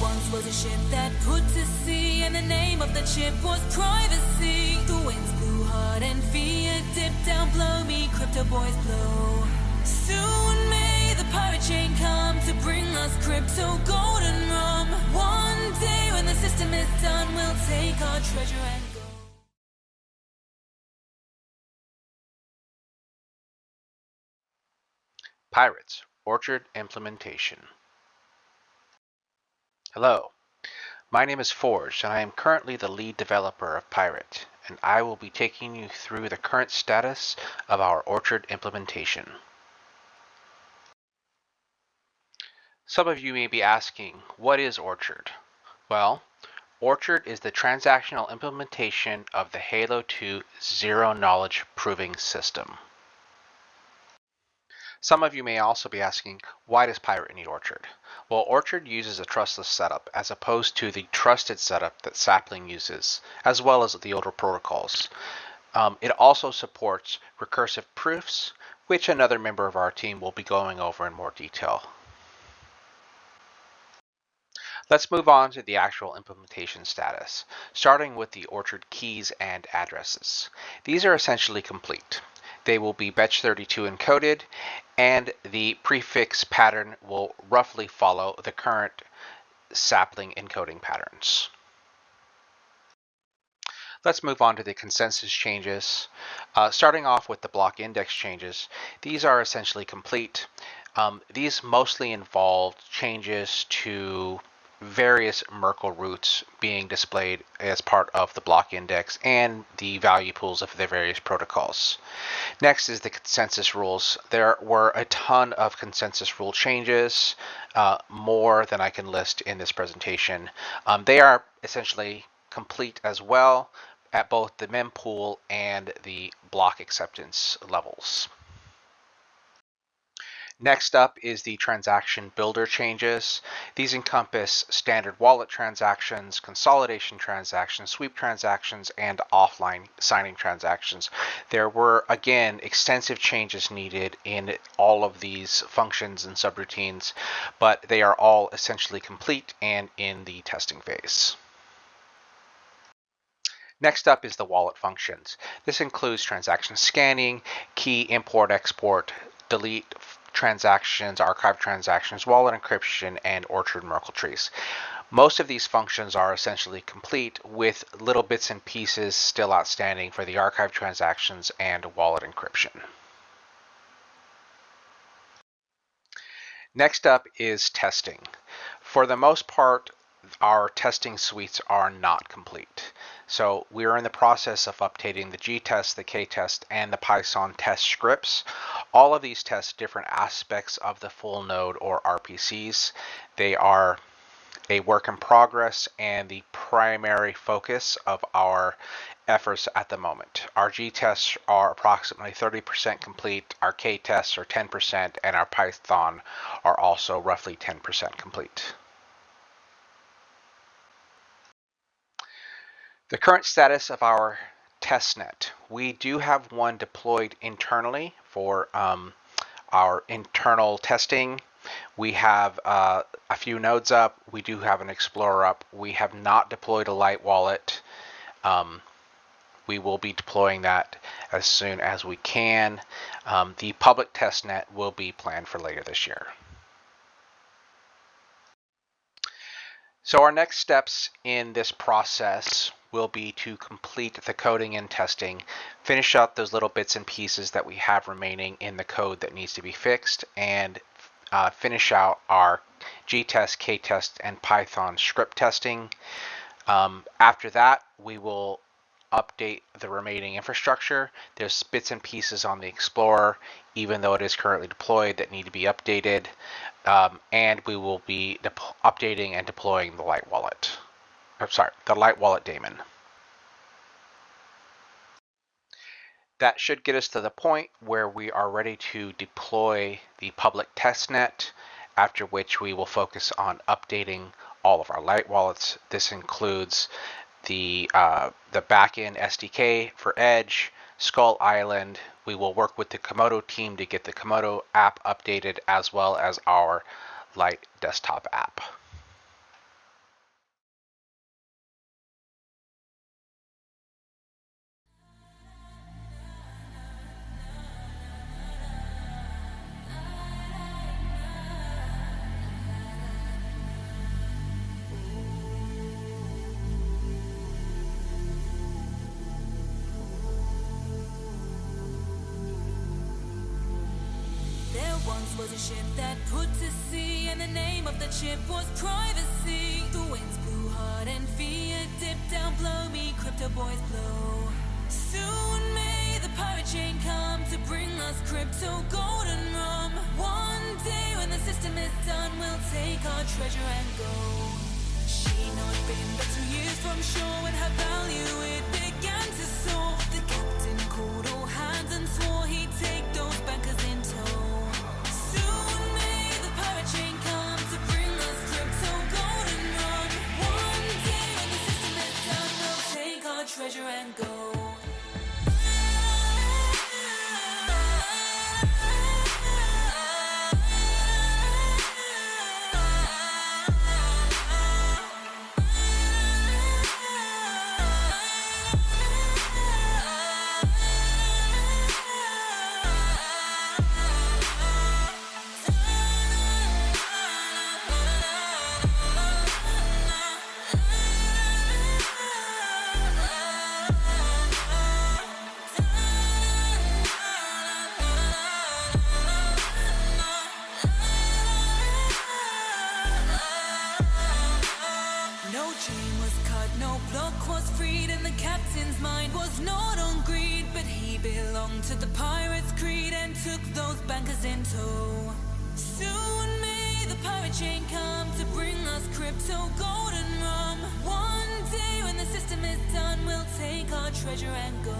once was a ship that put to sea, and the name of the chip was privacy. The winds blew hard and fear dipped down below me, crypto boys blow. Soon may the pirate chain come to bring us crypto golden rum. One day when the system is done, we'll take our treasure and go. Pirates, Orchard Implementation. Hello, my name is Forge, and I am currently the lead developer of Pirate, and I will be taking you through the current status of our Orchard implementation. Some of you may be asking, what is Orchard? Well, Orchard is the transactional implementation of the Halo 2 zero-knowledge proving system. Some of you may also be asking, why does Pirate need Orchard? Well, Orchard uses a trustless setup as opposed to the trusted setup that Sapling uses, as well as the older protocols. It also supports recursive proofs, which another member of our team will be going over in more detail. Let's move on to the actual implementation status, starting with the Orchard keys and addresses. These are essentially complete. They will be Bech32 encoded, and the prefix pattern will roughly follow the current Sapling encoding patterns. Let's move on to the consensus changes. Starting off with the block index changes, these are essentially complete. These mostly involve changes to various Merkle roots being displayed as part of the block index and the value pools of the various protocols. Next is the consensus rules. There were a ton of consensus rule changes, more than I can list in this presentation. They are essentially complete as well at both the mempool and the block acceptance levels. Next up is the transaction builder changes. These encompass standard wallet transactions, consolidation transactions, sweep transactions, and offline signing transactions. There were, again, extensive changes needed in all of these functions and subroutines, but they are all essentially complete and in the testing phase. Next up is the wallet functions. This includes transaction scanning, key import, export, delete transactions, archive transactions, wallet encryption, and Orchard Merkle trees. Most of these functions are essentially complete, with little bits and pieces still outstanding for the archive transactions and wallet encryption. Next up is testing. For the most part, our testing suites are not complete. So we are in the process of updating the G-test, the K-test, and the Python test scripts. All of these test different aspects of the full node or RPCs. They are a work in progress and the primary focus of our efforts at the moment. Our G-tests are approximately 30% complete, our K-tests are 10%, and our Python are also roughly 10% complete. The current status of our testnet. We do have one deployed internally for our internal testing. We have a few nodes up. We do have an Explorer up. We have not deployed a light wallet. We will be deploying that as soon as we can. The public testnet will be planned for later this year. So our next steps in this process will be to complete the coding and testing, finish out those little bits and pieces that we have remaining in the code that needs to be fixed, and finish out our G-test, K-test, and Python script testing. After that, we will update the remaining infrastructure. There's bits and pieces on the Explorer, even though it is currently deployed, that need to be updated. And we will be updating and deploying the light wallet. The light wallet daemon. That should get us to the point where we are ready to deploy the public testnet, after which we will focus on updating all of our light wallets. This includes the backend SDK for Edge, Skull Island. We will work with the Komodo team to get the Komodo app updated, as well as our Light desktop app. was a ship that put to sea, and the name of the ship was privacy. The winds blew hard and fear dipped down, blow me, crypto boys blow. Soon may the pirate chain come to bring us crypto golden rum. One day when the system is done, we'll take our treasure and go. She'd not been but 2 years from shore when her value it began to soar. The captain called all hands and swore he'd take those bankers in tow. Soon may the pirate chain come to bring us crypto golden rum. One day when the system is done, we'll take our treasure and go. No chain was cut, no block was freed, and the captain's mind was not on greed, but he belonged to the pirate's creed and took those bankers in tow. Soon may the pirate chain come to bring us crypto golden rum. One day when the system is done, we'll take our treasure and go.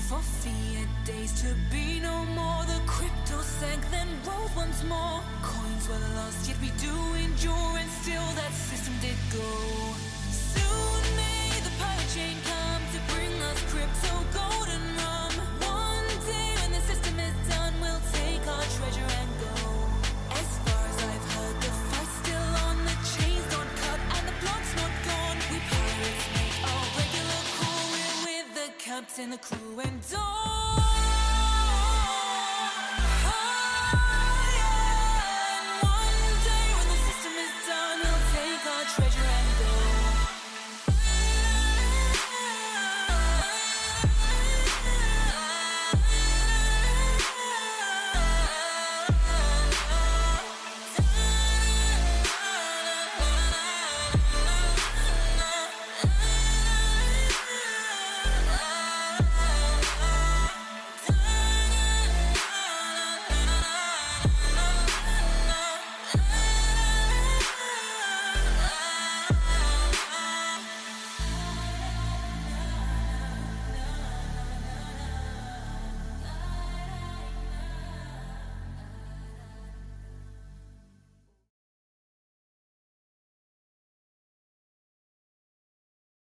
For fiat days to be no more, the crypto sank, then rose once more. Coins were lost, yet we do endure, and still that system did go. Soon may the pirate chain come to bring us crypto golden rum. One day when the system is done, we'll take our treasure and go. As far as I've heard, the fight's still on, the chain's not cut and the block's not gone. We pirates make our regular call, we're with the captain, the crew and all.